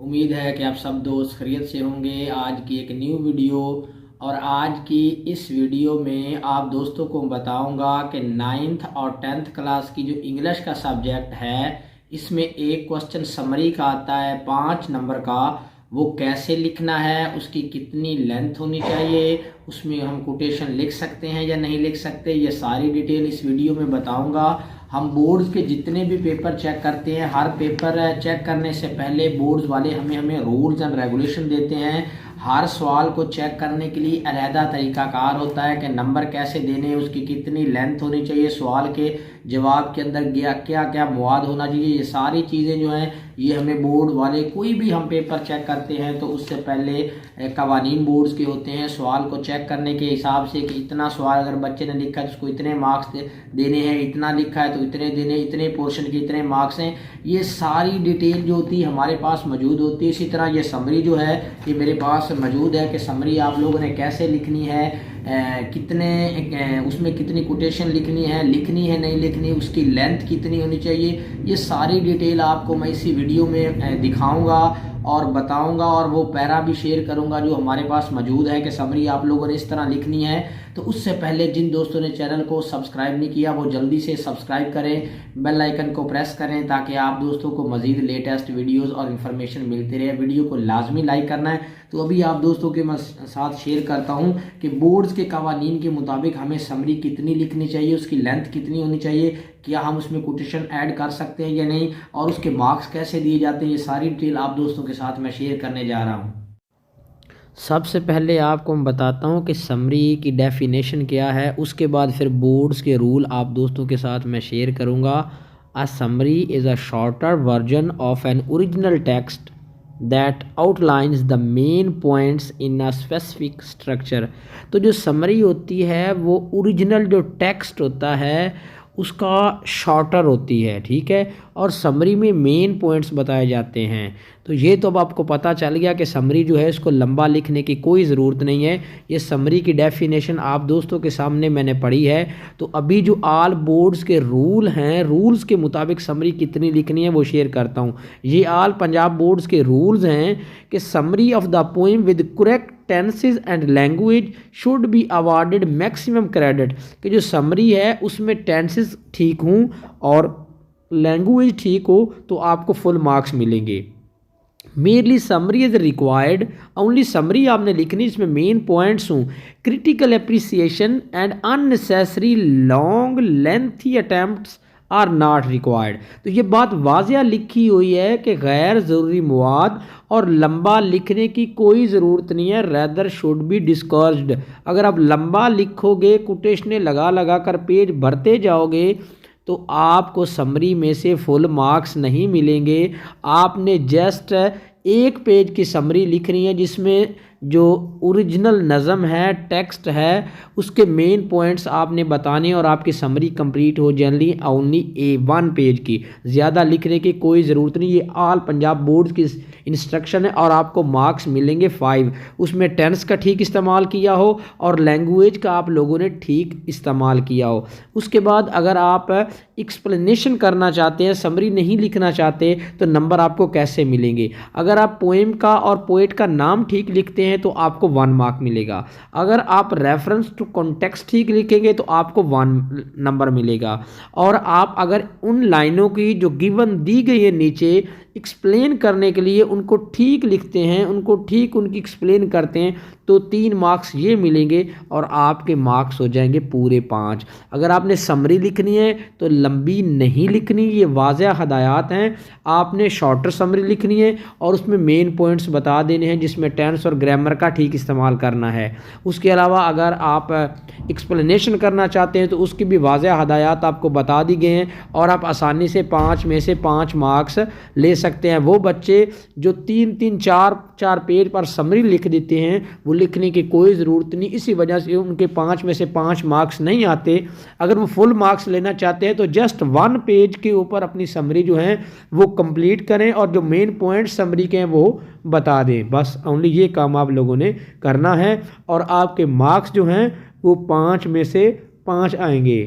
उम्मीद है कि आप सब दोस्त खैरियत से होंगे। आज की एक न्यू वीडियो और आज की इस वीडियो में आप दोस्तों को बताऊंगा कि 9th और 10th क्लास की जो इंग्लिश का सब्जेक्ट है इसमें एक क्वेश्चन समरी का आता है 5 नंबर का। वो कैसे लिखना है, उसकी कितनी लेंथ होनी चाहिए, उसमें हम कोटेशन लिख सकते हैं या नहीं लिख सकते, ये सारी डिटेल इस वीडियो में बताऊंगा। हम बोर्ड्स के जितने भी पेपर चेक करते हैं, हर पेपर चेक करने से पहले बोर्ड्स वाले हमें रूल्स एंड रेगुलेशन देते हैं। हर सवाल को चेक करने के लिए अलहदा तरीकाकार होता है कि नंबर कैसे देने, उसकी कितनी लेंथ होनी चाहिए, सवाल के जवाब के अंदर क्या क्या मवाद होना चाहिए। ये सारी चीज़ें जो हैं ये हमें बोर्ड वाले, कोई भी हम पेपर चेक करते हैं तो उससे पहले कवानीन बोर्ड्स के होते हैं सवाल को चेक करने के हिसाब से कि इतना सवाल अगर बच्चे ने लिखा है तो उसको इतने मार्क्स देने हैं, इतना लिखा है तो इतने देने, इतने पोर्शन के इतने मार्क्स हैं। ये सारी डिटेल जो होती है हमारे पास मौजूद होती है। इसी तरह ये समरी जो है ये मेरे पास मौजूद है कि समरी आप लोगों ने कैसे लिखनी है, उसमें कितनी कोटेशन लिखनी है नहीं लिखनी, उसकी लेंथ कितनी होनी चाहिए। ये सारी डिटेल आपको मैं इसी वीडियो में दिखाऊंगा और बताऊंगा, और वो पैरा भी शेयर करूंगा जो हमारे पास मौजूद है कि समरी आप लोगों ने इस तरह लिखनी है। तो उससे पहले जिन दोस्तों ने चैनल को सब्सक्राइब नहीं किया वो जल्दी से सब्सक्राइब करें, बेल आइकन को प्रेस करें ताकि आप दोस्तों को मज़ीद लेटेस्ट वीडियोस और इन्फॉर्मेशन मिलती रहे। वीडियो को लाजमी लाइक करना है। तो अभी आप दोस्तों के साथ शेयर करता हूं कि बोर्ड्स के कवानीन के मुताबिक हमें समरी कितनी लिखनी चाहिए, उसकी लेंथ कितनी होनी चाहिए, क्या हम उसमें कोटेशन ऐड कर सकते हैं या नहीं, और उसके मार्क्स कैसे दिए जाते हैं। ये सारी डिटेल आप दोस्तों के साथ मैं शेयर करने जा रहा हूँ। सबसे पहले आपको मैं बताता हूँ कि समरी की डेफिनेशन क्या है, उसके बाद फिर बोर्ड्स के रूल आप दोस्तों के साथ मैं शेयर करूँगा। A summary is a shorter version of an original text that outlines the main points in a specific structure. तो जो समरी होती है वो ओरिजिनल जो टेक्स्ट होता है उसका शॉर्टर होती है, ठीक है, और समरी में मेन पॉइंट्स बताए जाते हैं। तो ये तो अब आपको पता चल गया कि समरी जो है इसको लंबा लिखने की कोई ज़रूरत नहीं है। ये समरी की डेफिनेशन आप दोस्तों के सामने मैंने पढ़ी है। तो अभी जो आल बोर्ड्स के रूल हैं, रूल्स के मुताबिक समरी कितनी लिखनी है वो शेयर करता हूँ। ये आल पंजाब बोर्ड्स के रूल्स हैं कि summary of the poem with correct tenses and language should be awarded maximum credit. कि जो समरी है उसमें टेंसेस ठीक हों और लैंग्वेज ठीक हो तो आपको फुल मार्क्स मिलेंगे। Merely summary is required, only summary आपने लिखनी इसमें मेन पॉइंट्स हों। Critical appreciation and unnecessary long lengthy attempts are not required. तो ये बात वाजिया लिखी हुई है कि गैर ज़रूरी मवाद और लंबा लिखने की कोई ज़रूरत नहीं है, रेदर शुड बी डिस्कर्ज्ड। अगर आप लंबा लिखोगे, कोटेशनें लगा लगा कर पेज भरते जाओगे तो आपको समरी में से फुल मार्क्स नहीं मिलेंगे। आपने जस्ट एक पेज की समरी लिखनी है जिसमें जो ओरिजिनल नज़म है, टेक्स्ट है, उसके मेन पॉइंट्स आपने बताने और आपकी समरी कंप्लीट हो जानी ओनली A1 पेज की। ज़्यादा लिखने की कोई ज़रूरत नहीं। ये आल पंजाब बोर्ड की इंस्ट्रक्शन है और आपको मार्क्स मिलेंगे 5। उसमें टेंस का ठीक इस्तेमाल किया हो और लैंग्वेज का आप लोगों ने ठीक इस्तेमाल किया हो। उसके बाद अगर आप एक्सप्लेनेशन करना चाहते हैं, समरी नहीं लिखना चाहते, तो नंबर आपको कैसे मिलेंगे। अगर आप पोएम का और पोएट का नाम ठीक लिखते हैं तो आपको 1 मार्क मिलेगा। अगर आप रेफरेंस टू कॉन्टेक्स्ट ठीक लिखेंगे तो आपको 1 नंबर मिलेगा। और आप अगर उन लाइनों की जो गिवन दी गई है नीचे एक्सप्लेन करने के लिए उनको ठीक लिखते हैं, उनको ठीक उनकी एक्सप्लेन करते हैं तो 3 मार्क्स ये मिलेंगे और आपके मार्क्स हो जाएंगे पूरे 5। अगर आपने समरी लिखनी है तो लंबी नहीं लिखनी, ये वाज़ह हदायत हैं। आपने शॉर्टर समरी लिखनी है और उसमें मेन पॉइंट्स बता देने हैं जिसमें टेंस और ग्रामर का ठीक इस्तेमाल करना है। उसके अलावा अगर आप एक्सप्लेनेशन करना चाहते हैं तो उसकी भी वाज़ह हदायत आपको बता दी गए हैं और आप आसानी से 5 में से 5 मार्क्स ले सकते हैं। वो बच्चे जो 3-3, 4-4 पेज पर समरी लिख देते हैं वो लिखने की कोई ज़रूरत नहीं, इसी वजह से उनके 5 में से 5 मार्क्स नहीं आते। अगर वो फुल मार्क्स लेना चाहते हैं तो जस्ट 1 पेज के ऊपर अपनी समरी जो है वो कंप्लीट करें और जो मेन पॉइंट समरी के हैं वो बता दें। बस ओनली ये काम आप लोगों ने करना है और आपके मार्क्स जो हैं वो 5 में से 5 आएंगे।